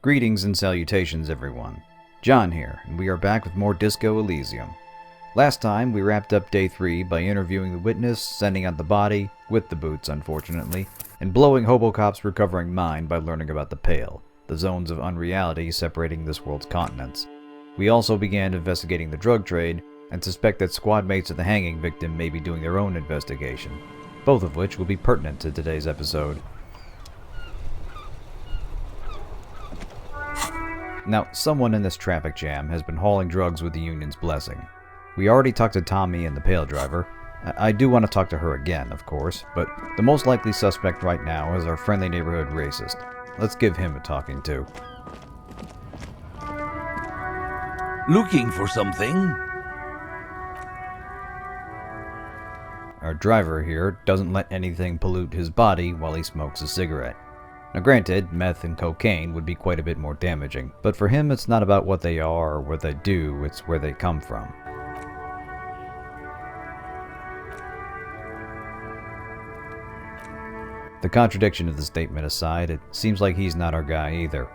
Greetings and salutations, everyone. John here, and we are back with more Disco Elysium. Last time, we wrapped up day 3 by interviewing the witness, sending out the body, with the boots unfortunately, and blowing Hobocop's recovering mind by learning about the Pale, the zones of unreality separating this world's continents. We also began investigating the drug trade, and suspect that squad mates of the hanging victim may be doing their own investigation, both of which will be pertinent to today's episode. Now, someone in this traffic jam has been hauling drugs with the Union's blessing. We already talked to Tommy and the Pale driver. I do want to talk to her again, of course, but the most likely suspect right now is our friendly neighborhood racist. Let's give him a talking to. Looking for something? Our driver here doesn't let anything pollute his body while he smokes a cigarette. Now granted, meth and cocaine would be quite a bit more damaging, but for him it's not about what they are or what they do, it's where they come from. The contradiction of the statement aside, it seems like he's not our guy either.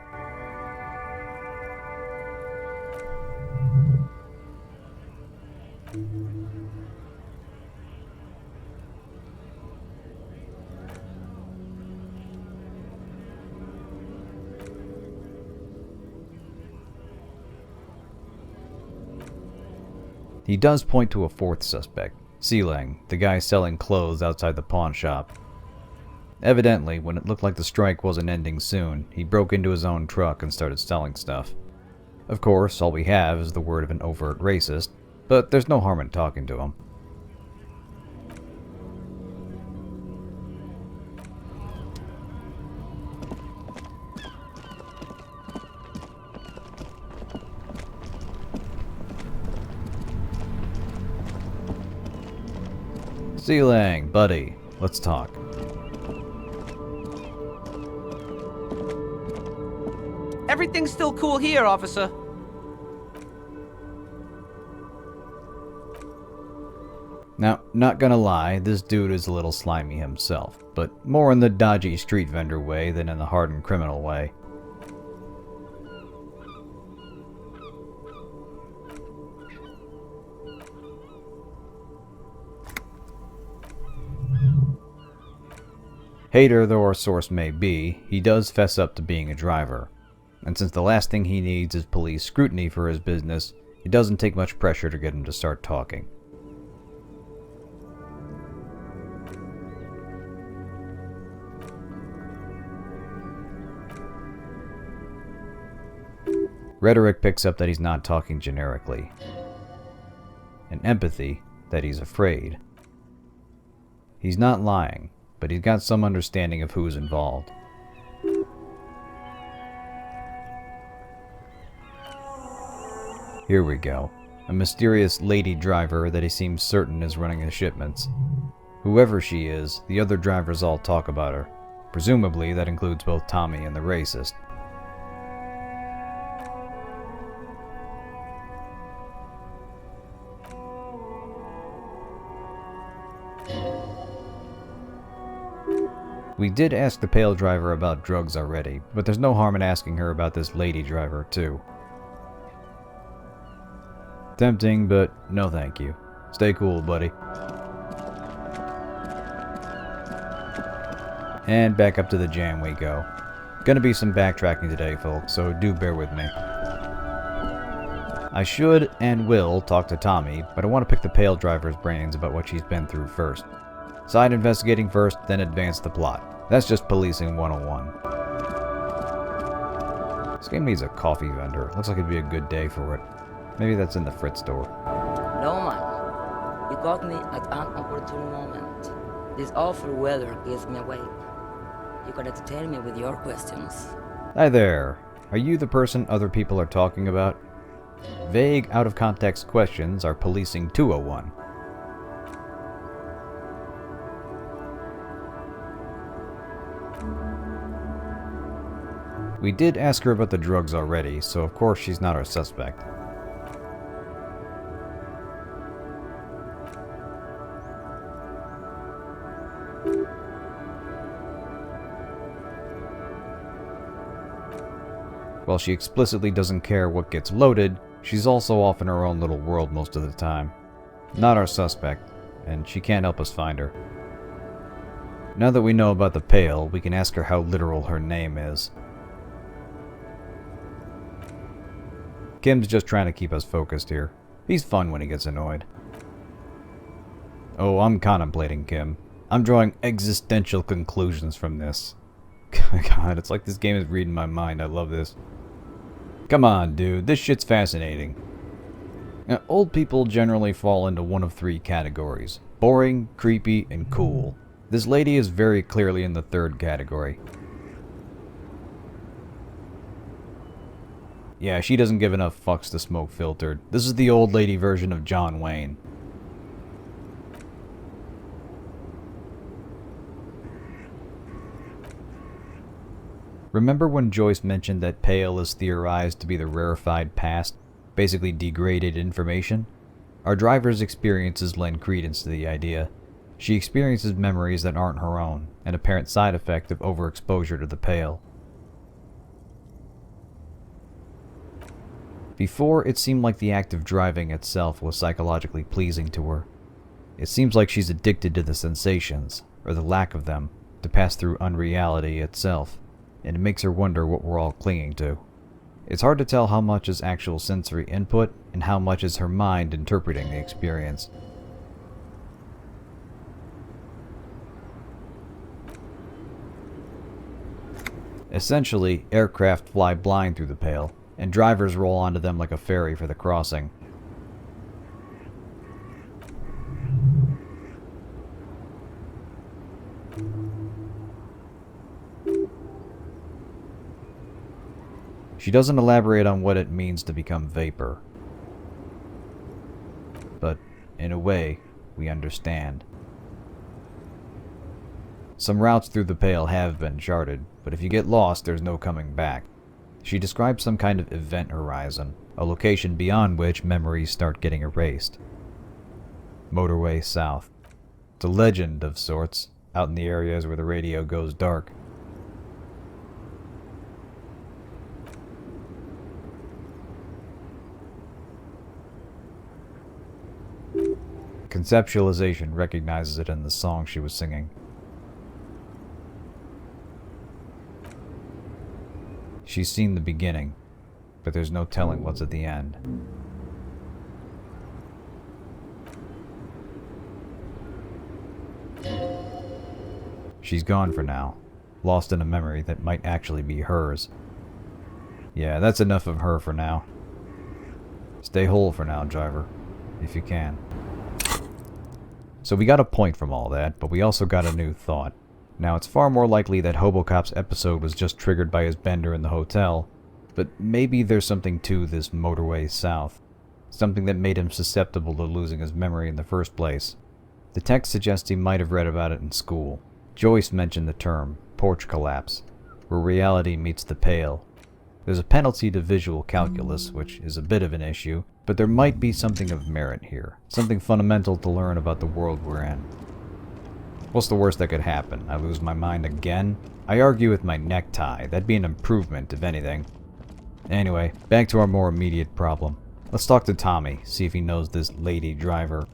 He does point to a fourth suspect, Sealang, the guy selling clothes outside the pawn shop. Evidently, when it looked like the strike wasn't ending soon, he broke into his own truck and started selling stuff. Of course, all we have is the word of an overt racist, but there's no harm in talking to him. Sealang, buddy, let's talk. Everything's still cool here, officer. Now, not gonna lie, this dude is a little slimy himself, but more in the dodgy street vendor way than in the hardened criminal way. Hater though our source may be, he does fess up to being a driver. And since the last thing he needs is police scrutiny for his business, it doesn't take much pressure to get him to start talking. Rhetoric picks up that he's not talking generically. And empathy, that he's afraid. He's not lying, but he's got some understanding of who's involved. Here we go. A mysterious lady driver that he seems certain is running his shipments. Whoever she is, the other drivers all talk about her. Presumably, that includes both Tommy and the racist. We did ask the Pale driver about drugs already, but there's no harm in asking her about this lady driver, too. Tempting, but no thank you. Stay cool, buddy. And back up to the jam we go. Gonna be some backtracking today, folks, so do bear with me. I should and will talk to Tommy, but I want to pick the Pale driver's brains about what she's been through first. Side investigating first, then advance the plot. That's just policing 101. This game needs a coffee vendor. Looks like it'd be a good day for it. Maybe that's in the Fritz store. No, man. You caught me at an opportune moment. This awful weather keeps me awake. You can entertain me with your questions. Hi there. Are you the person other people are talking about? Vague, out-of-context questions are policing 201. We did ask her about the drugs already, so of course she's not our suspect. While she explicitly doesn't care what gets loaded, she's also off in her own little world most of the time. Not our suspect, and she can't help us find her. Now that we know about the pail, we can ask her how literal her name is. Kim's just trying to keep us focused here. He's fun when he gets annoyed. Oh, I'm contemplating Kim. I'm drawing existential conclusions from this. God, it's like this game is reading my mind. I love this. Come on, dude. This shit's fascinating. Now, old people generally fall into one of three categories. Boring, creepy, and cool. This lady is very clearly in the third category. Yeah, she doesn't give enough fucks to smoke filtered. This is the old lady version of John Wayne. Remember when Joyce mentioned that Pale is theorized to be the rarefied past, basically degraded information? Our driver's experiences lend credence to the idea. She experiences memories that aren't her own, an apparent side effect of overexposure to the Pale. Before, it seemed like the act of driving itself was psychologically pleasing to her. It seems like she's addicted to the sensations, or the lack of them, to pass through unreality itself, and it makes her wonder what we're all clinging to. It's hard to tell how much is actual sensory input, and how much is her mind interpreting the experience. Essentially, aircraft fly blind through the Pale, and drivers roll onto them like a ferry for the crossing. She doesn't elaborate on what it means to become vapor. But, in a way, we understand. Some routes through the Pale have been charted, but if you get lost, there's no coming back. She describes some kind of event horizon, a location beyond which memories start getting erased. Motorway South. It's a legend of sorts, out in the areas where the radio goes dark. Conceptualization recognizes it in the song she was singing. She's seen the beginning, but there's no telling what's at the end. She's gone for now, lost in a memory that might actually be hers. Yeah, that's enough of her for now. Stay whole for now, driver, if you can. So we got a point from all that, but we also got a new thought. Now, it's far more likely that Hobocop's episode was just triggered by his bender in the hotel, but maybe there's something to this motorway south. Something that made him susceptible to losing his memory in the first place. The text suggests he might have read about it in school. Joyce mentioned the term, porch collapse, where reality meets the Pale. There's a penalty to visual calculus, which is a bit of an issue, but there might be something of merit here. Something fundamental to learn about the world we're in. What's the worst that could happen? I lose my mind again? I argue with my necktie. That'd be an improvement, if anything. Anyway, back to our more immediate problem. Let's talk to Tommy, see if he knows this lady driver.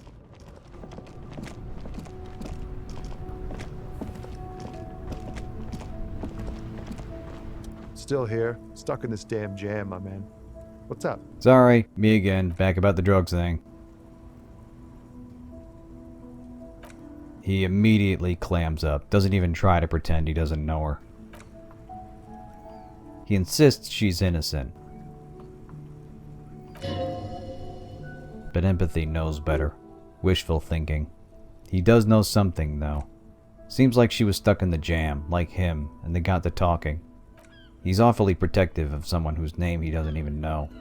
Still here, stuck in this damn jam, my man. What's up? Sorry, me again, back about the drugs thing. He immediately clams up, doesn't even try to pretend he doesn't know her. He insists she's innocent. But empathy knows better. Wishful thinking. He does know something, though. Seems like she was stuck in the jam, like him, and they got to talking. He's awfully protective of someone whose name he doesn't even know.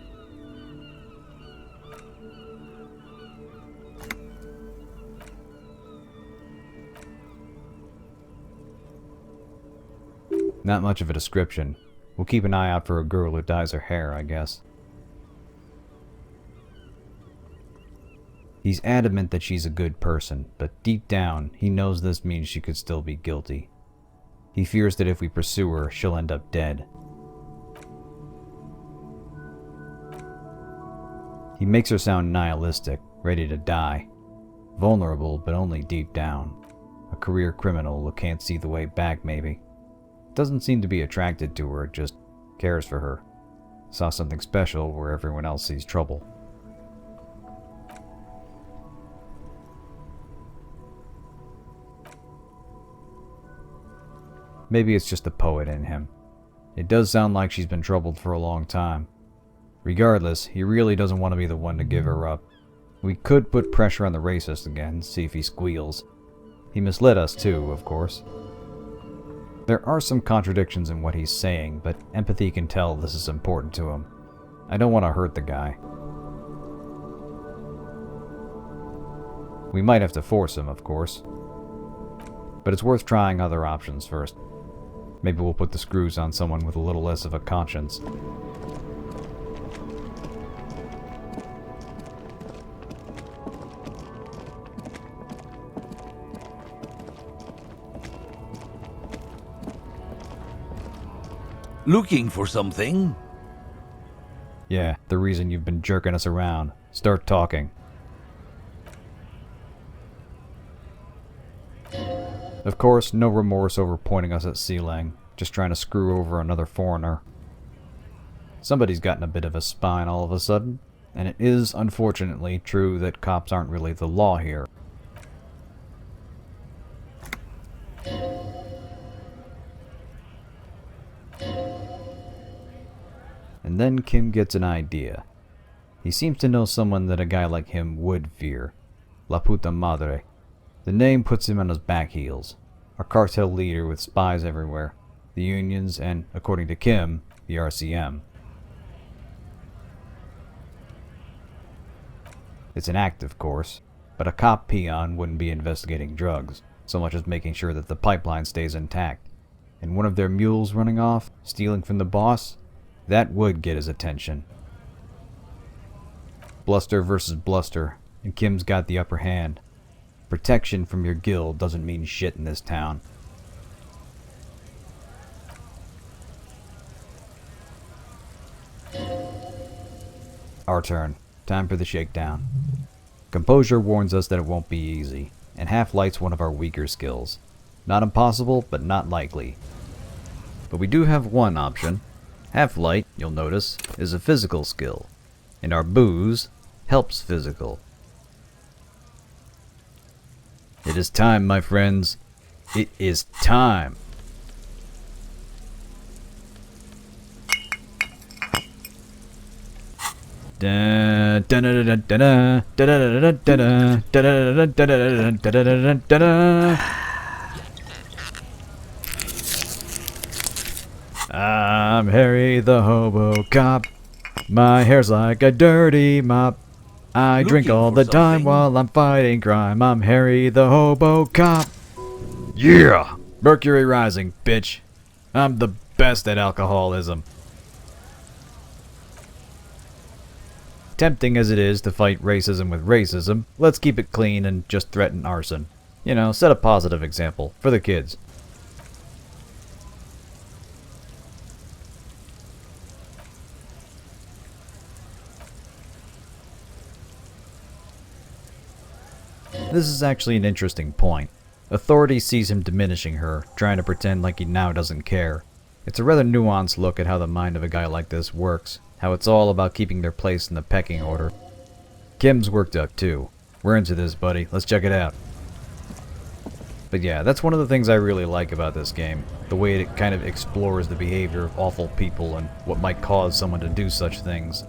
Not much of a description. We'll keep an eye out for a girl who dyes her hair, I guess. He's adamant that she's a good person, but deep down, he knows this means she could still be guilty. He fears that if we pursue her, she'll end up dead. He makes her sound nihilistic, ready to die. Vulnerable, but only deep down. A career criminal who can't see the way back, maybe. Doesn't seem to be attracted to her, just cares for her. Saw something special where everyone else sees trouble. Maybe it's just the poet in him. It does sound like she's been troubled for a long time. Regardless, he really doesn't want to be the one to give her up. We could put pressure on the racist again, see if he squeals. He misled us too, of course. There are some contradictions in what he's saying, but empathy can tell this is important to him. I don't want to hurt the guy. We might have to force him, of course. But it's worth trying other options first. Maybe we'll put the screws on someone with a little less of a conscience. Looking for something? Yeah, the reason you've been jerking us around. Start talking. Of course, no remorse over pointing us at Sealang, just trying to screw over another foreigner. Somebody's gotten a bit of a spine all of a sudden, and it is, unfortunately, true that cops aren't really the law here. And then Kim gets an idea. He seems to know someone that a guy like him would fear. La puta madre. The name puts him on his back heels. A cartel leader with spies everywhere. The unions and, according to Kim, the RCM. It's an act, of course, but a cop peon wouldn't be investigating drugs, so much as making sure that the pipeline stays intact. And one of their mules running off, stealing from the boss, that would get his attention. Bluster versus bluster, and Kim's got the upper hand. Protection from your guild doesn't mean shit in this town. Our turn. Time for the shakedown. Composure warns us that it won't be easy, and Half-Light's one of our weaker skills. Not impossible, but not likely. But we do have one option. Half-Light, you'll notice, is a physical skill, and our booze helps physical. It is time, my friends. It is time. I'm Harry the Hobocop. My hair's like a dirty mop. I drink all the time while I'm fighting crime. I'm Harry the Hobocop. Yeah! Mercury rising, bitch. I'm the best at alcoholism. Tempting as it is to fight racism with racism, let's keep it clean and just threaten arson. You know, set a positive example for the kids. This is actually an interesting point. Authority sees him diminishing her, trying to pretend like he now doesn't care. It's a rather nuanced look at how the mind of a guy like this works, how it's all about keeping their place in the pecking order. Kim's worked up too. We're into this, buddy. Let's check it out. But yeah, that's one of the things I really like about this game. The way it kind of explores the behavior of awful people and what might cause someone to do such things.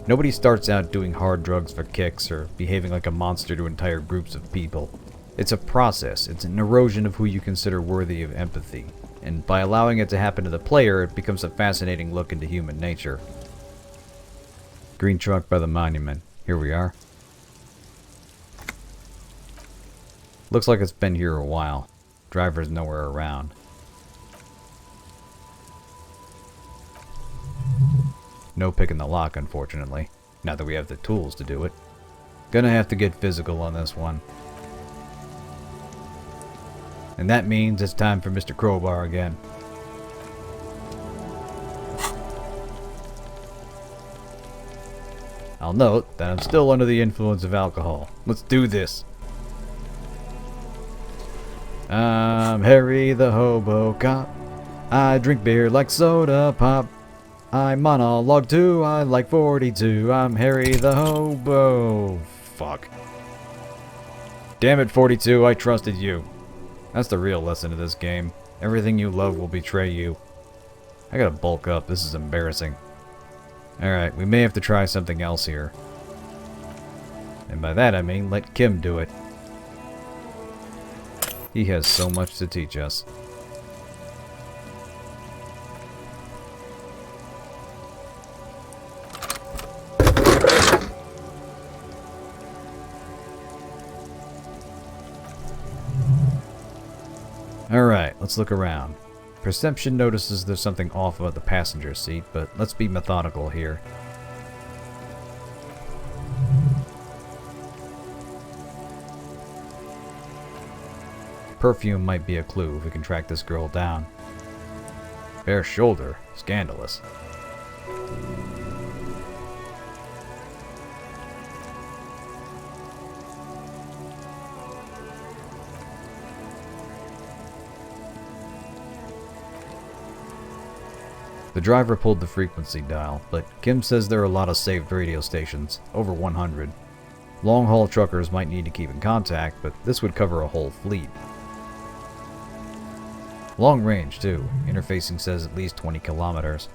Nobody starts out doing hard drugs for kicks or behaving like a monster to entire groups of people. It's a process. It's an erosion of who you consider worthy of empathy. And by allowing it to happen to the player, it becomes a fascinating look into human nature. Green truck by the monument. Here we are. Looks like it's been here a while. Driver's nowhere around. No picking the lock, unfortunately. Now that we have the tools to do it. Gonna have to get physical on this one. And that means it's time for Mr. Crowbar again. I'll note that I'm still under the influence of alcohol. Let's do this. I'm Harry the Hobocop. I drink beer like soda pop. I monologue too, I like 42. I'm Harry the Hobo. Fuck. Damn it, 42, I trusted you. That's the real lesson of this game. Everything you love will betray you. I gotta bulk up, this is embarrassing. Alright, we may have to try something else here. And by that I mean, let Kim do it. He has so much to teach us. Alright, let's look around. Perception notices there's something off about the passenger seat, but let's be methodical here. Perfume might be a clue if we can track this girl down. Bare shoulder, scandalous. The driver pulled the frequency dial, but Kim says there are a lot of saved radio stations, over 100. Long-haul truckers might need to keep in contact, but this would cover a whole fleet. Long range, too. Interfacing says at least 20 kilometers.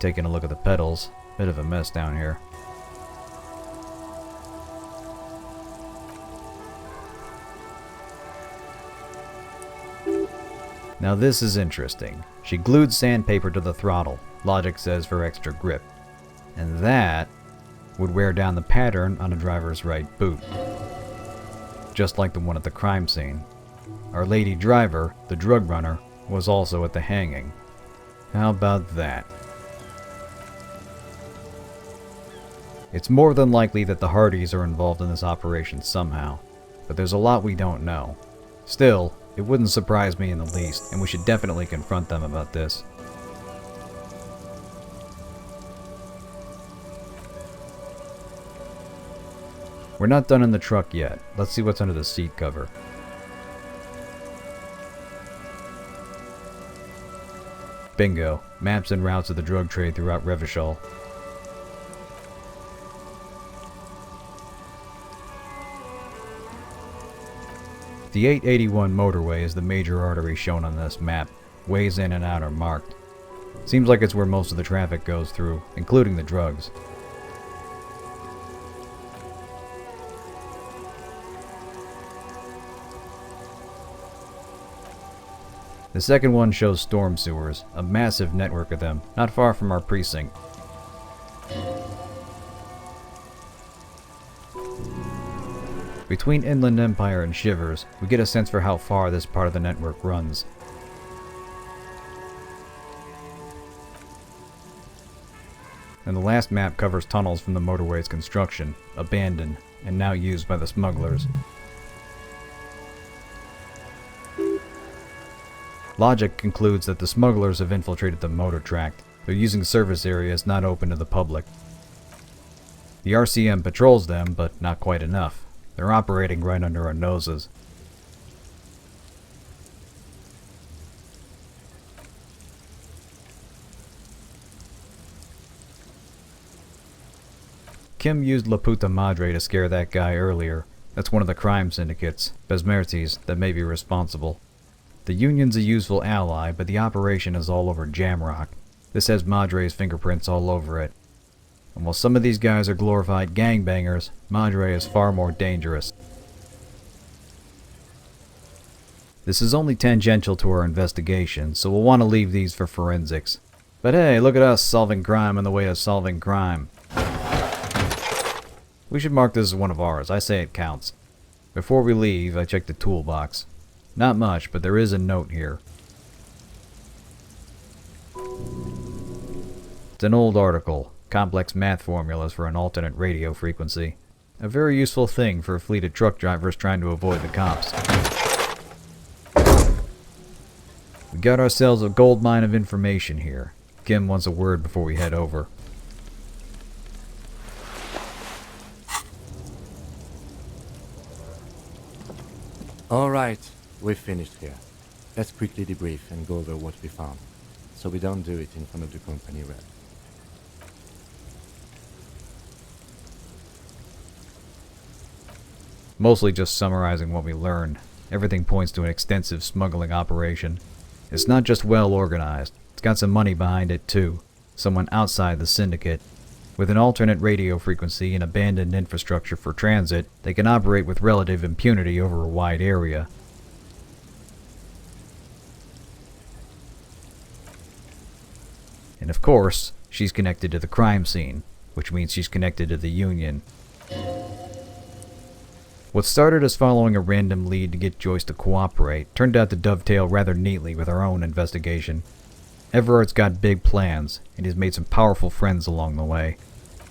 Taking a look at the pedals. Bit of a mess down here. Now this is interesting. She glued sandpaper to the throttle, logic says for extra grip. And that would wear down the pattern on a driver's right boot. Just like the one at the crime scene. Our lady driver, the drug runner, was also at the hanging. How about that? It's more than likely that the Hardys are involved in this operation somehow, but there's a lot we don't know. Still, it wouldn't surprise me in the least, and we should definitely confront them about this. We're not done in the truck yet. Let's see what's under the seat cover. Bingo. Maps and routes of the drug trade throughout Revachol. The 881 motorway is the major artery shown on this map. Ways in and out are marked. Seems like it's where most of the traffic goes through, including the drugs. The second one shows storm sewers, a massive network of them, not far from our precinct. Between Inland Empire and Shivers, we get a sense for how far this part of the network runs. And the last map covers tunnels from the motorway's construction, abandoned, and now used by the smugglers. Logic concludes that the smugglers have infiltrated the motor tract. They're using service areas not open to the public. The RCM patrols them, but not quite enough. They're operating right under our noses. Kim used La Puta Madre to scare that guy earlier. That's one of the crime syndicates, Besmertes, that may be responsible. The Union's a useful ally, but the operation is all over Jamrock. This has Madre's fingerprints all over it. And while some of these guys are glorified gangbangers, Madre is far more dangerous. This is only tangential to our investigation, so we'll want to leave these for forensics. But hey, look at us solving crime in the way of solving crime. We should mark this as one of ours. I say it counts. Before we leave, I checked the toolbox. Not much, but there is a note here. It's an old article. Complex math formulas for an alternate radio frequency. A very useful thing for a fleet of truck drivers trying to avoid the cops. We got ourselves a gold mine of information here. Kim wants a word before we head over. Alright, we've finished here. Let's quickly debrief and go over what we found, so we don't do it in front of the company rep. Mostly just summarizing what we learned. Everything points to an extensive smuggling operation. It's not just well organized, it's got some money behind it too. Someone outside the syndicate. With an alternate radio frequency and abandoned infrastructure for transit, they can operate with relative impunity over a wide area. And of course, she's connected to the crime scene, which means she's connected to the Union. What started as following a random lead to get Joyce to cooperate turned out to dovetail rather neatly with our own investigation. Everard's got big plans, and he's made some powerful friends along the way.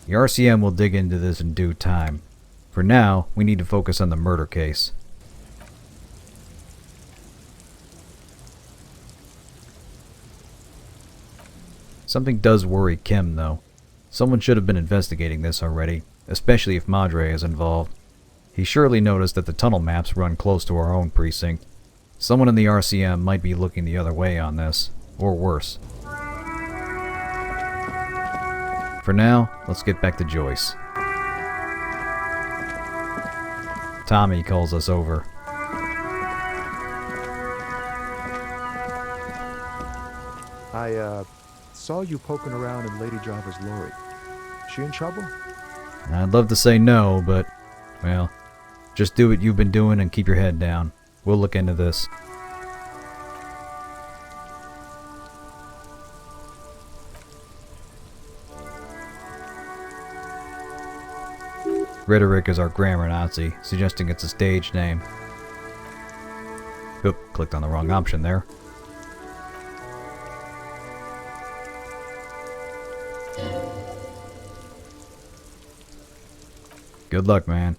The RCM will dig into this in due time. For now, we need to focus on the murder case. Something does worry Kim, though. Someone should have been investigating this already, especially if Madre is involved. He surely noticed that the tunnel maps run close to our own precinct. Someone in the RCM might be looking the other way on this, or worse. For now, let's get back to Joyce. Tommy calls us over. I saw you poking around in Lady Driver's lorry. She in trouble? I'd love to say no, but, well, just do what you've been doing and keep your head down. We'll look into this. Rhetoric is our grammar Nazi, suggesting it's a stage name. Oop, clicked on the wrong option there. Good luck, man.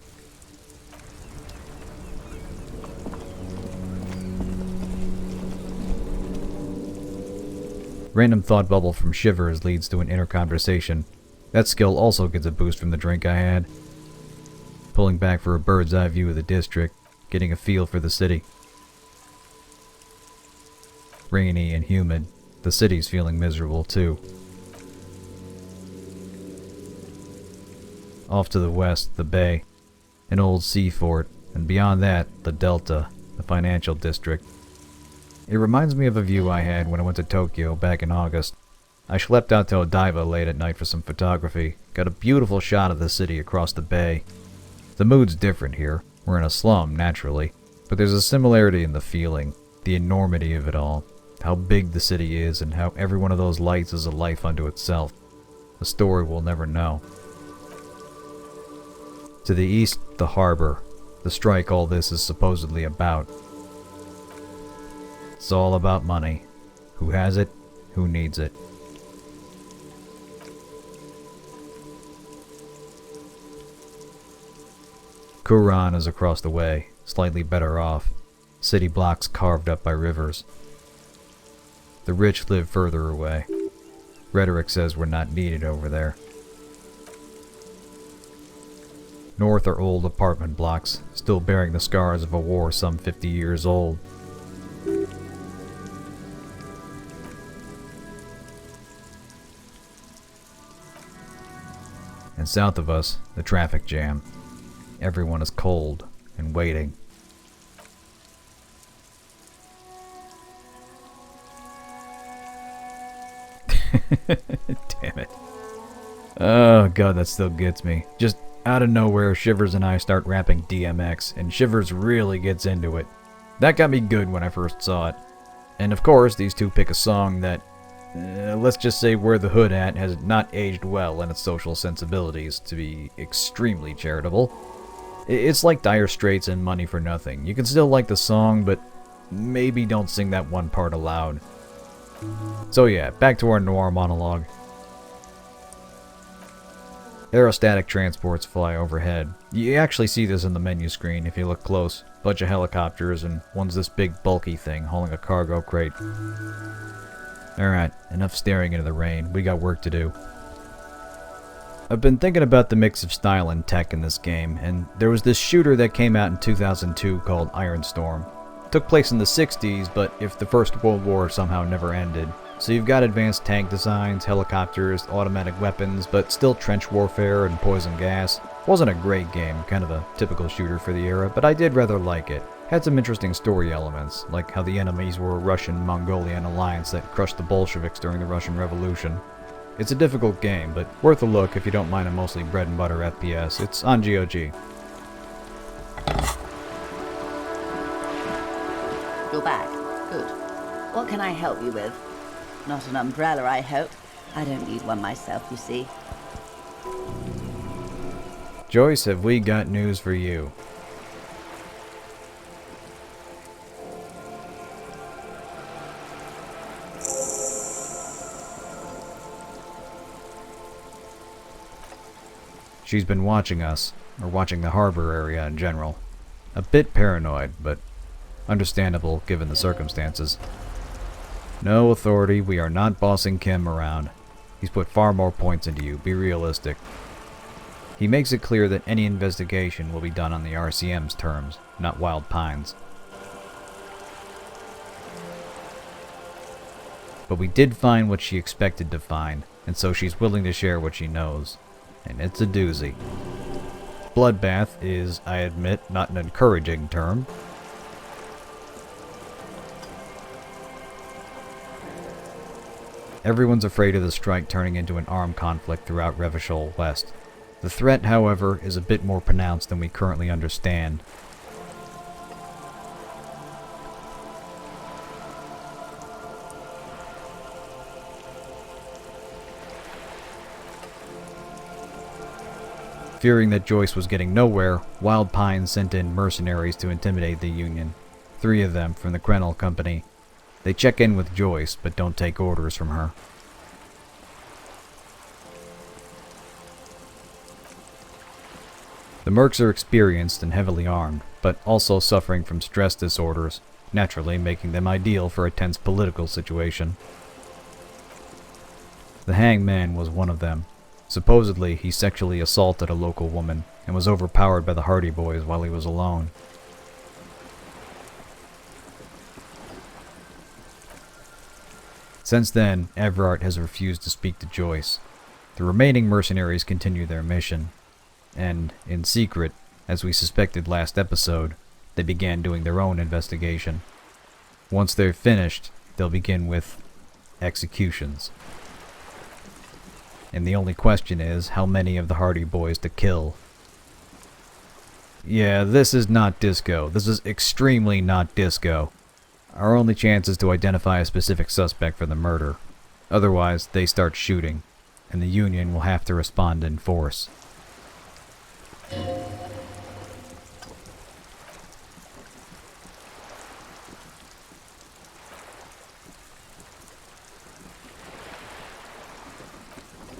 Random thought bubble from Shivers leads to an inner conversation. That skill also gets a boost from the drink I had. Pulling back for a bird's eye view of the district, getting a feel for the city. Rainy and humid, the city's feeling miserable too. Off to the west, the bay, an old sea fort, and beyond that, the delta, the financial district. It reminds me of a view I had when I went to Tokyo back in August. I schlepped out to Odaiba late at night for some photography, got a beautiful shot of the city across the bay. The mood's different here. We're in a slum, naturally, but there's a similarity in the feeling, the enormity of it all, how big the city is, and how every one of those lights is a life unto itself. A story we'll never know. To the east, the harbor, the strike all this is supposedly about. It's all about money. Who has it? Who needs it? Kuran is across the way, slightly better off. City blocks carved up by rivers. The rich live further away. Rhetoric says we're not needed over there. North are old apartment blocks, still bearing the scars of a war some 50 years old. And south of us, the traffic jam. Everyone is cold and waiting. Damn it. Oh god, that still gets me. Just out of nowhere, Shivers and I start rapping DMX, and Shivers really gets into it. That got me good when I first saw it. And of course, these two pick a song that, let's just say Where the Hood At has not aged well in its social sensibilities, to be extremely charitable. It's like Dire Straits and Money for Nothing. You can still like the song, but maybe don't sing that one part aloud. So yeah, back to our noir monologue. Aerostatic transports fly overhead. You actually see this in the menu screen if you look close. Bunch of helicopters, and one's this big bulky thing hauling a cargo crate. Alright, enough staring into the rain. We got work to do. I've been thinking about the mix of style and tech in this game, and there was this shooter that came out in 2002 called Iron Storm. It took place in the 60s, but if the First World War somehow never ended. So you've got advanced tank designs, helicopters, automatic weapons, but still trench warfare and poison gas. Wasn't a great game, kind of a typical shooter for the era, but I did rather like it. Had some interesting story elements, like how the enemies were a Russian-Mongolian alliance that crushed the Bolsheviks during the Russian Revolution. It's a difficult game, but worth a look if you don't mind a mostly bread-and-butter FPS. It's on GOG. You're back. Good. What can I help you with? Not an umbrella, I hope. I don't need one myself, you see. Joyce, have we got news for you? She's been watching us, or watching the harbor area in general. A bit paranoid, but understandable given the circumstances. No, Authority, we are not bossing Kim around. He's put far more points into you, be realistic. He makes it clear that any investigation will be done on the RCM's terms, not Wild Pine's. But we did find what she expected to find, and so she's willing to share what she knows. And it's a doozy. Bloodbath is, I admit, not an encouraging term. Everyone's afraid of the strike turning into an armed conflict throughout Revachol West. The threat, however, is a bit more pronounced than we currently understand. Fearing that Joyce was getting nowhere, Wild Pine sent in mercenaries to intimidate the Union. 3 of them from the Krenel Company. They check in with Joyce, but don't take orders from her. The mercs are experienced and heavily armed, but also suffering from stress disorders, naturally making them ideal for a tense political situation. The Hangman was one of them. Supposedly, he sexually assaulted a local woman and was overpowered by the Hardy Boys while he was alone. Since then, Everard has refused to speak to Joyce. The remaining mercenaries continue their mission, and, in secret, as we suspected last episode, they began doing their own investigation. Once they're finished, they'll begin with executions. And the only question is, how many of the Hardy Boys to kill? Yeah, this is not disco. This is extremely not disco. Our only chance is to identify a specific suspect for the murder. Otherwise, they start shooting, and the Union will have to respond in force.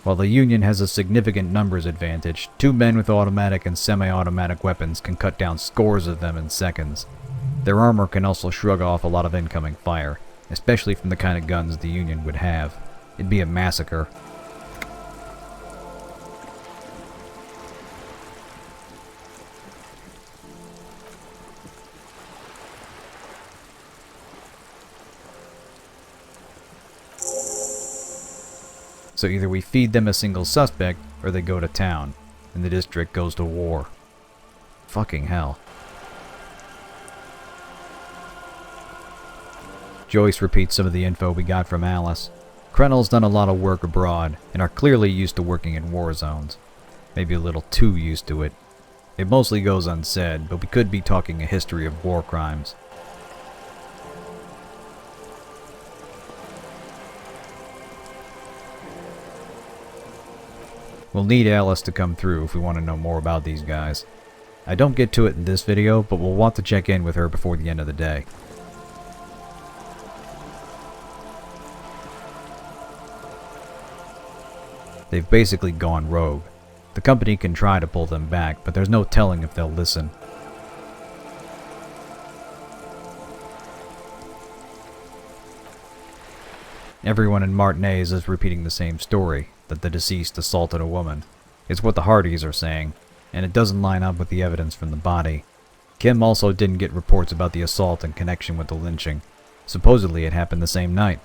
While the Union has a significant numbers advantage, 2 men with automatic and semi-automatic weapons can cut down scores of them in seconds. Their armor can also shrug off a lot of incoming fire, especially from the kind of guns the Union would have. It'd be a massacre. So either we feed them a single suspect, or they go to town, and the district goes to war. Fucking hell. Joyce repeats some of the info we got from Alice. Krenel's done a lot of work abroad, and are clearly used to working in war zones. Maybe a little too used to it. It mostly goes unsaid, but we could be talking a history of war crimes. We'll need Alice to come through if we want to know more about these guys. I don't get to it in this video, but we'll want to check in with her before the end of the day. They've basically gone rogue. The company can try to pull them back, but there's no telling if they'll listen. Everyone in Martinez is repeating the same story, that the deceased assaulted a woman. It's what the Hardys are saying, and it doesn't line up with the evidence from the body. Kim also didn't get reports about the assault in connection with the lynching. Supposedly it happened the same night.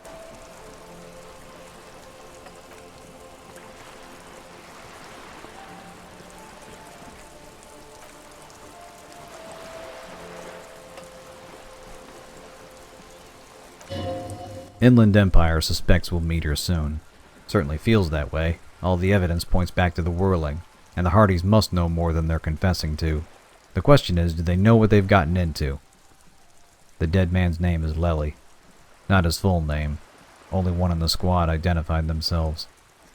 Inland Empire suspects we'll meet her soon. Certainly feels that way. All the evidence points back to the whirling, and the Hardys must know more than they're confessing to. The question is, do they know what they've gotten into? The dead man's name is Lely. Not his full name. Only one in the squad identified themselves.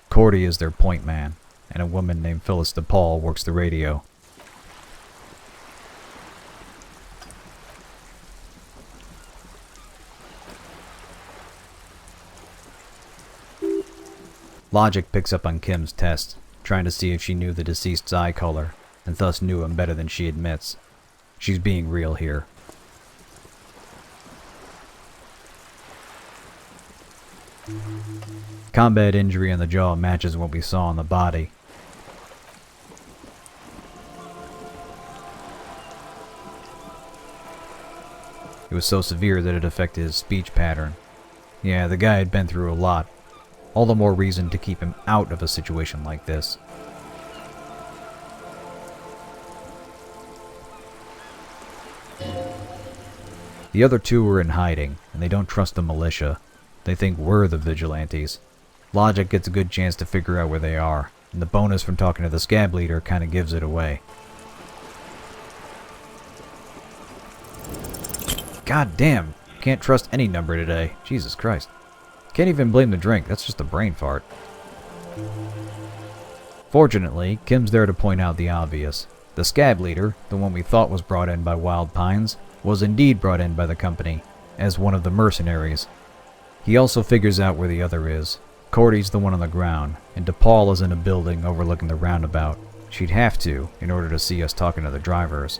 Cordy is their point man, and a woman named Phyllis DePaul works the radio. Logic picks up on Kim's test, trying to see if she knew the deceased's eye color, and thus knew him better than she admits. She's being real here. Combat injury in the jaw matches what we saw on the body. It was so severe that it affected his speech pattern. Yeah, the guy had been through a lot. All the more reason to keep him out of a situation like this. The other two are in hiding, and they don't trust the militia. They think we're the vigilantes. Logic gets a good chance to figure out where they are, and the bonus from talking to the scab leader kinda gives it away. God damn, can't trust any number today. Jesus Christ. Can't even blame the drink, that's just a brain fart. Fortunately, Kim's there to point out the obvious. The scab leader, the one we thought was brought in by Wild Pines, was indeed brought in by the company, as one of the mercenaries. He also figures out where the other is. Cordy's the one on the ground, and DePaul is in a building overlooking the roundabout. She'd have to, in order to see us talking to the drivers.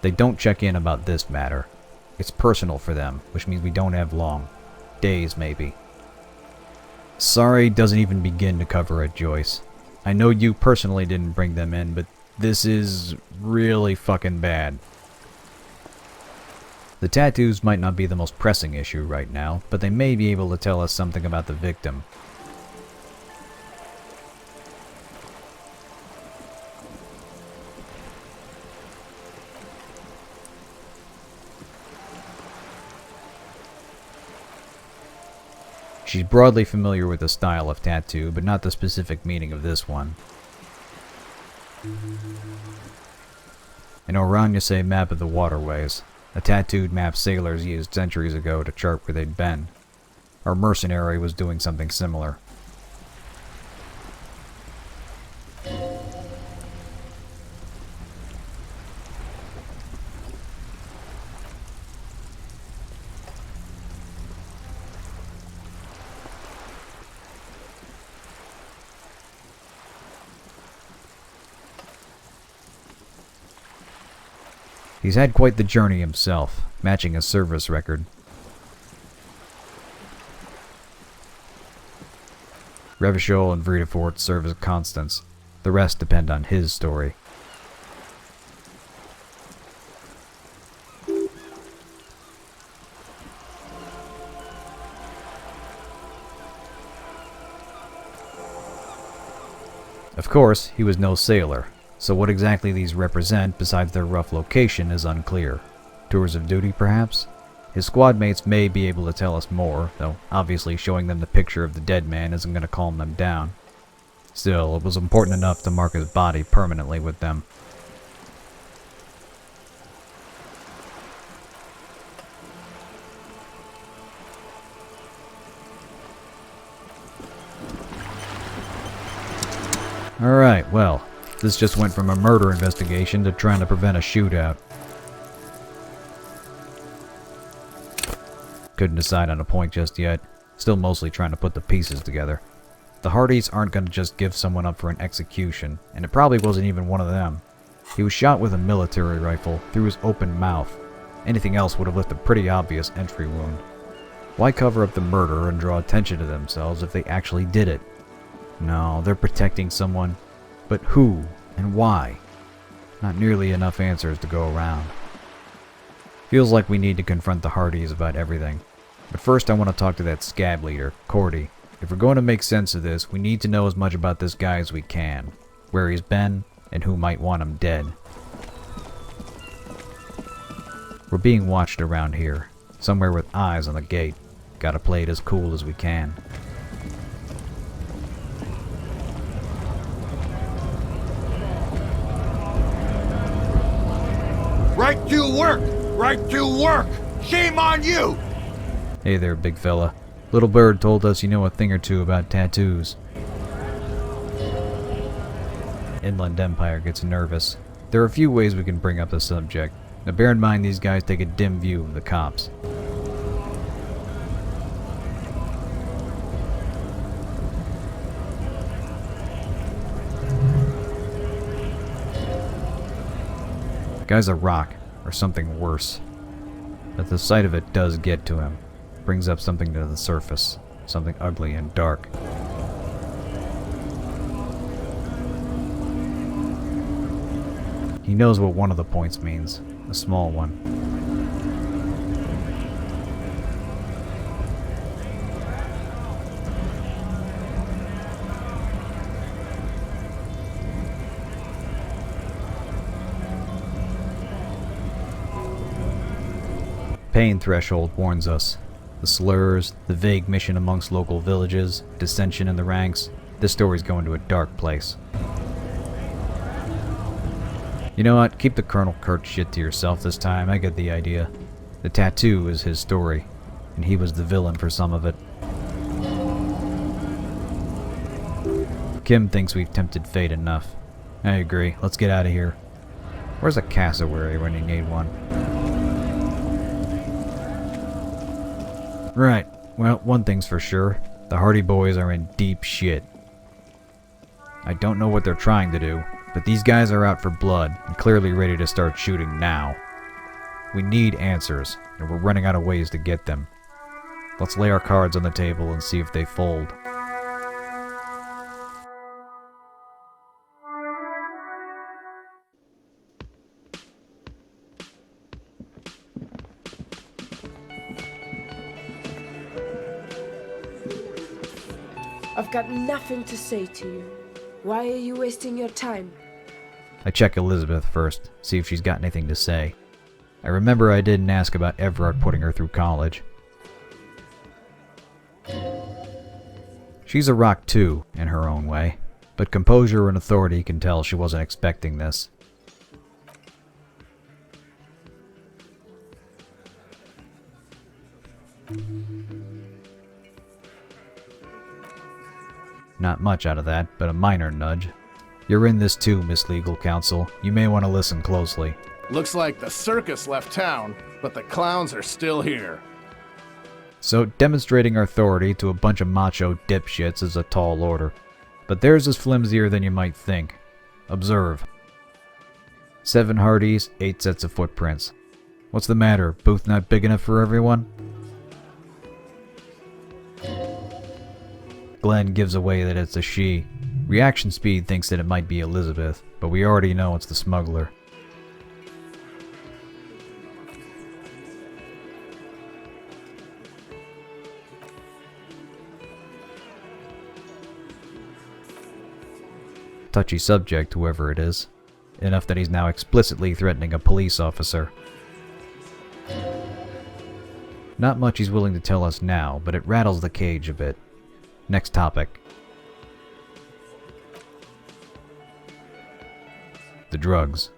They don't check in about this matter. It's personal for them, which means we don't have long. Days, maybe. Sorry doesn't even begin to cover it, Joyce. I know you personally didn't bring them in, but this is really fucking bad. The tattoos might not be the most pressing issue right now, but they may be able to tell us something about the victim. She's broadly familiar with the style of tattoo, but not the specific meaning of this one. An Orangese map of the waterways, a tattooed map sailors used centuries ago to chart where they'd been. Our mercenary was doing something similar. He's had quite the journey himself, matching his service record. Revachol and Vredefort serve as constants. The rest depend on his story. Of course, he was no sailor. So what exactly these represent, besides their rough location, is unclear. Tours of duty, perhaps? His squad mates may be able to tell us more, though obviously showing them the picture of the dead man isn't going to calm them down. Still, it was important enough to mark his body permanently with them. Alright, well, this just went from a murder investigation to trying to prevent a shootout. Couldn't decide on a point just yet. Still mostly trying to put the pieces together. The Hardys aren't going to just give someone up for an execution, and it probably wasn't even one of them. He was shot with a military rifle through his open mouth. Anything else would have left a pretty obvious entry wound. Why cover up the murder and draw attention to themselves if they actually did it? No, they're protecting someone. But who and why? Not nearly enough answers to go around. Feels like we need to confront the Hardys about everything. But first I want to talk to that scab leader, Cordy. If we're going to make sense of this, we need to know as much about this guy as we can. Where he's been, and who might want him dead. We're being watched around here. Somewhere with eyes on the gate. Gotta play it as cool as we can. Right to work! Right to work! Shame on you! Hey there, big fella. Little Bird told us you know a thing or two about tattoos. Inland Empire gets nervous. There are a few ways we can bring up the subject. Now bear in mind these guys take a dim view of the cops. Guy's a rock, or something worse. But the sight of it does get to him. Brings up something to the surface. Something ugly and dark. He knows what one of the points means. A small one. Pain threshold warns us. The slurs, the vague mission amongst local villages, dissension in the ranks. This story's going to a dark place. You know what? Keep the Colonel Kurt shit to yourself this time. I get the idea. The tattoo is his story, and he was the villain for some of it. Kim thinks we've tempted fate enough. I agree. Let's get out of here. Where's a cassowary when you need one? Right. Well, one thing's for sure. The Hardy boys are in deep shit. I don't know what they're trying to do, but these guys are out for blood and clearly ready to start shooting now. We need answers, and we're running out of ways to get them. Let's lay our cards on the table and see if they fold. I've got nothing to say to you. Why are you wasting your time? I check Elizabeth first, see if she's got anything to say. I remember I didn't ask about Everard putting her through college. She's a rock too, in her own way, but composure and authority can tell she wasn't expecting this. Not much out of that, but a minor nudge. You're in this too, Miss Legal Counsel. You may want to listen closely. Looks like the circus left town, but the clowns are still here. So, demonstrating our authority to a bunch of macho dipshits is a tall order. But theirs is flimsier than you might think. Observe. 7 Hardys, 8 sets of footprints. What's the matter? Booth not big enough for everyone? Glenn gives away that it's a she. Reaction speed thinks that it might be Elizabeth, but we already know it's the smuggler. Touchy subject, whoever it is. Enough that he's now explicitly threatening a police officer. Not much he's willing to tell us now, but it rattles the cage a bit. Next topic. The drugs.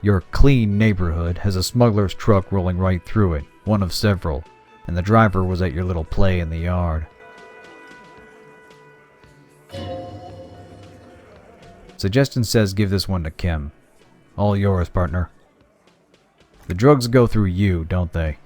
Your clean neighborhood has a smuggler's truck rolling right through it, one of several, and the driver was at your little play in the yard. Suggestion says give this one to Kim. All yours, partner. The drugs go through you, don't they?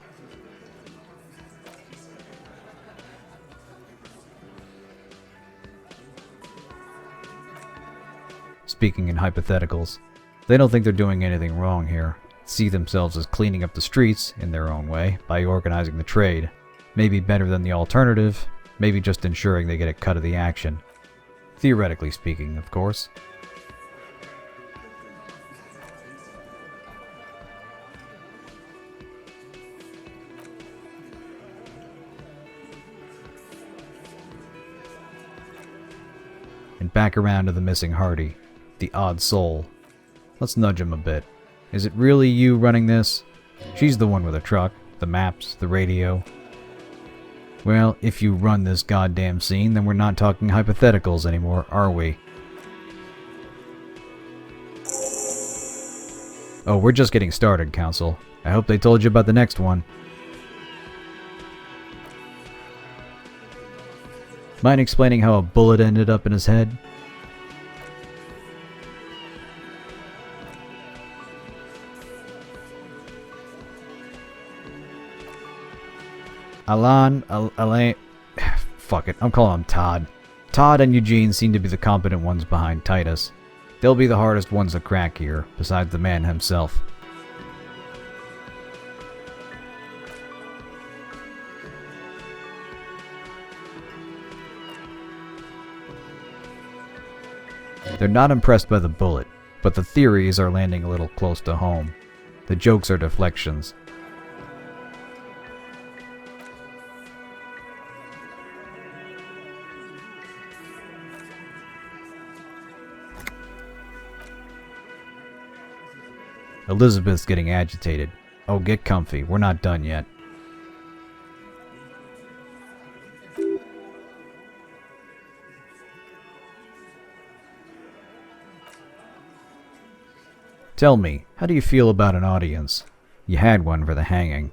Speaking in hypotheticals, they don't think they're doing anything wrong here. See themselves as cleaning up the streets, in their own way, by organizing the trade. Maybe better than the alternative, maybe just ensuring they get a cut of the action. Theoretically speaking, of course. And back around to the missing Hardy, the odd soul. Let's nudge him a bit. Is it really you running this? She's the one with the truck, the maps, the radio. Well, if you run this goddamn scene, then we're not talking hypotheticals anymore, are we? Oh, we're just getting started, Council. I hope they told you about the next one. Mind explaining how a bullet ended up in his head? Alain... Fuck it, I'm calling him Todd. Todd and Eugene seem to be the competent ones behind Titus. They'll be the hardest ones to crack here, besides the man himself. They're not impressed by the bullet, but the theories are landing a little close to home. The jokes are deflections. Elizabeth's getting agitated. Oh, get comfy. We're not done yet. Tell me, how do you feel about an audience? You had one for the hanging.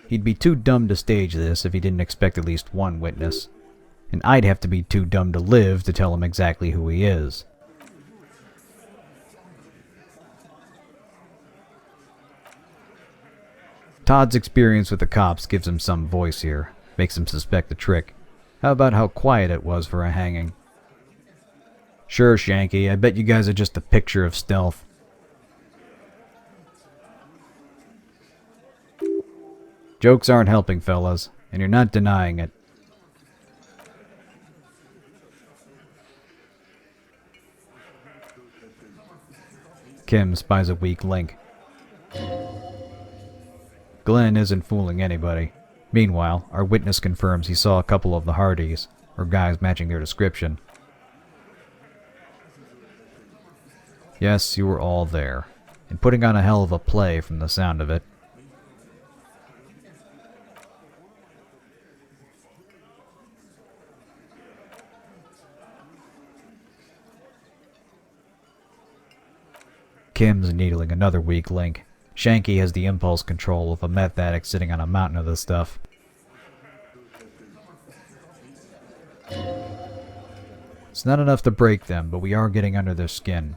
He'd be too dumb to stage this if he didn't expect at least one witness. And I'd have to be too dumb to live to tell him exactly who he is. Todd's experience with the cops gives him some voice here, makes him suspect the trick. How about how quiet it was for a hanging? Sure, Shanky, I bet you guys are just a picture of stealth. Jokes aren't helping, fellas, and you're not denying it. Kim spies a weak link. Glenn isn't fooling anybody. Meanwhile, our witness confirms he saw a couple of the Hardys, or guys matching their description. Yes, you were all there, and putting on a hell of a play from the sound of it. Kim's needling another weak link. Shanky has the impulse control of a meth addict sitting on a mountain of this stuff. It's not enough to break them, but we are getting under their skin.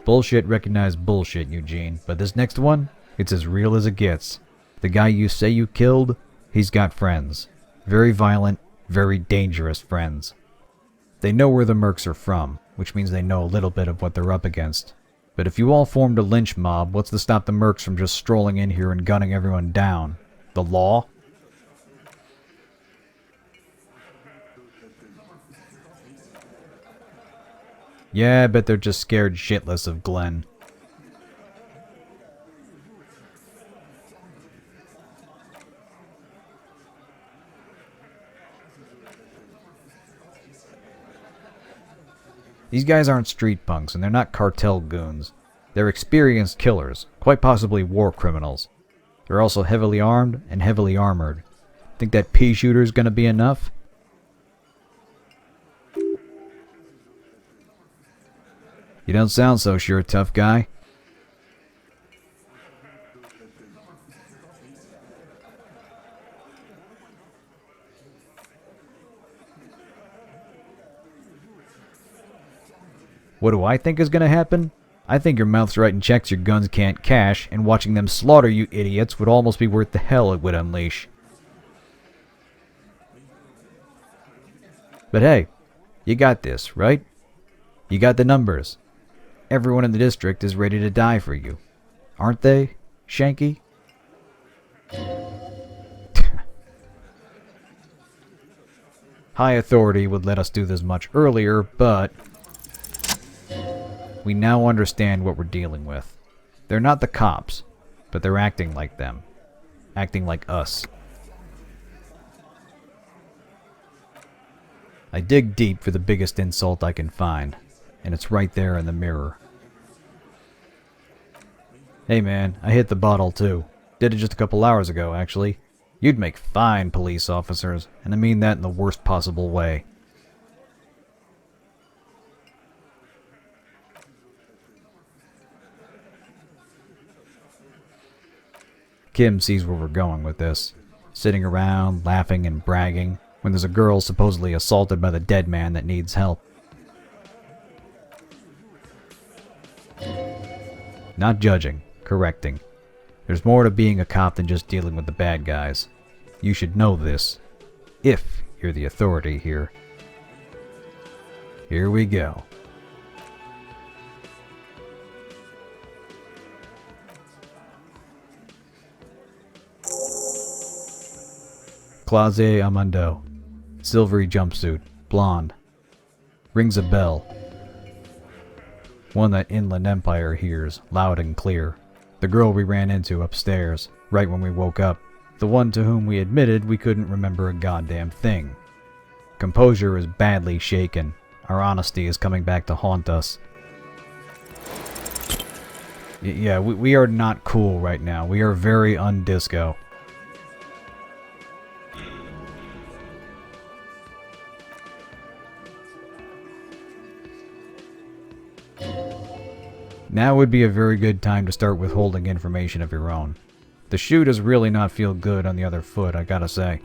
Bullshit recognized bullshit, Eugene, but this next one, it's as real as it gets. The guy you say you killed, he's got friends. Very violent, very dangerous friends. They know where the mercs are from, which means they know a little bit of what they're up against. But if you all formed a lynch mob, what's to stop the mercs from just strolling in here and gunning everyone down? The law? Yeah, I bet they're just scared shitless of Glenn. These guys aren't street punks, and they're not cartel goons. They're experienced killers, quite possibly war criminals. They're also heavily armed and heavily armored. Think that pea shooter's gonna be enough? You don't sound so sure, tough guy. What do I think is gonna happen? I think your mouth's writing checks your guns can't cash, and watching them slaughter you idiots would almost be worth the hell it would unleash. But hey, you got this, right? You got the numbers. Everyone in the district is ready to die for you. Aren't they, Shanky? High authority would let us do this much earlier, but we now understand what we're dealing with. They're not the cops, but they're acting like them. Acting like us. I dig deep for the biggest insult I can find, and it's right there in the mirror. Hey man, I hit the bottle too. Did it just a couple hours ago, actually. You'd make fine police officers, and I mean that in the worst possible way. Kim sees where we're going with this. Sitting around, laughing and bragging, when there's a girl supposedly assaulted by the dead man that needs help. Not judging, correcting. There's more to being a cop than just dealing with the bad guys. You should know this, if you're the authority here. Here we go. Clase Amando. Silvery jumpsuit, blonde. Rings a bell. One that Inland Empire hears, loud and clear. The girl we ran into upstairs, right when we woke up. The one to whom we admitted we couldn't remember a goddamn thing. Composure is badly shaken. Our honesty is coming back to haunt us. Yeah, we are not cool right now. We are very undisco. Now would be a very good time to start withholding information of your own. The shoe does really not feel good on the other foot, I gotta say.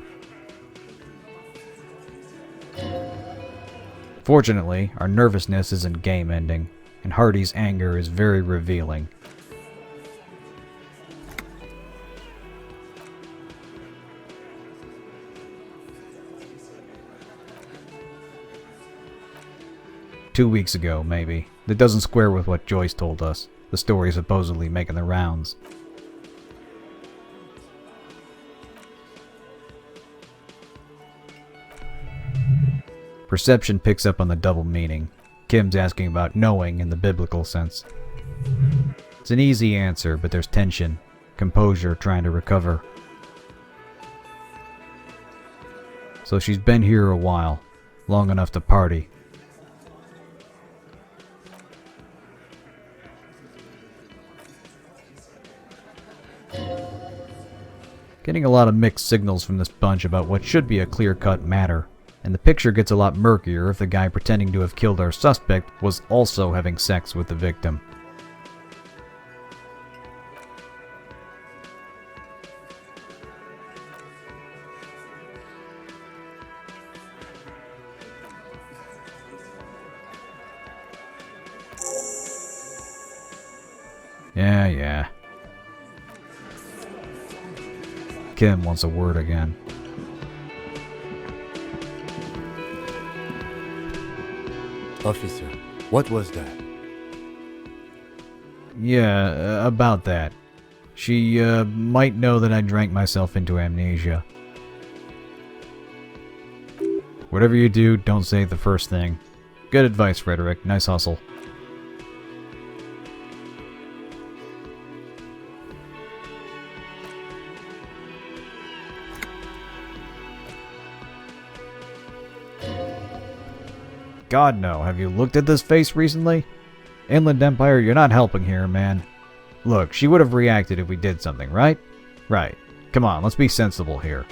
Fortunately, our nervousness isn't game-ending, and Hardy's anger is very revealing. Two weeks ago, maybe. That doesn't square with what Joyce told us. The story supposedly making the rounds. Perception picks up on the double meaning. Kim's asking about knowing in the biblical sense. It's an easy answer, but there's tension. Composure trying to recover. So she's been here a while. Long enough to party. Getting a lot of mixed signals from this bunch about what should be a clear-cut matter, and the picture gets a lot murkier if the guy pretending to have killed our suspect was also having sex with the victim. Yeah. Kim wants a word again. Officer, what was that? Yeah, about that. She, might know that I drank myself into amnesia. Whatever you do, don't say the first thing. Good advice, Frederick. Nice hustle. God no, have you looked at this face recently? Inland Empire, you're not helping here, man. Look, she would have reacted if we did something, right? Right. Come on, let's be sensible here.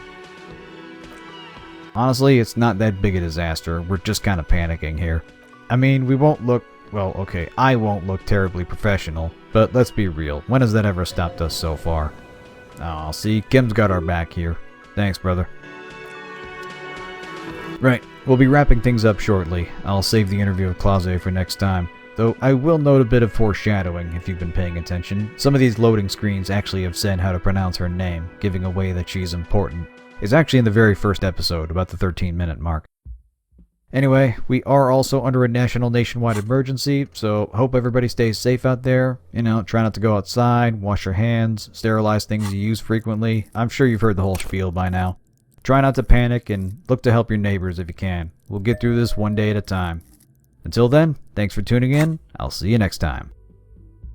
Honestly, it's not that big a disaster. We're just kind of panicking here. I mean, we won't look... Well, okay, I won't look terribly professional, but let's be real. When has that ever stopped us so far? Oh, see, Kim's got our back here. Thanks, brother. Right, we'll be wrapping things up shortly. I'll save the interview with Clase for next time. Though I will note a bit of foreshadowing if you've been paying attention. Some of these loading screens actually have said how to pronounce her name, giving away that she's important. It's actually in the very first episode, about the 13-minute mark. Anyway, we are also under a nationwide emergency, so hope everybody stays safe out there. Try not to go outside, wash your hands, sterilize things you use frequently. I'm sure you've heard the whole spiel by now. Try not to panic and look to help your neighbors if you can. We'll get through this one day at a time. Until then, thanks for tuning in. I'll see you next time.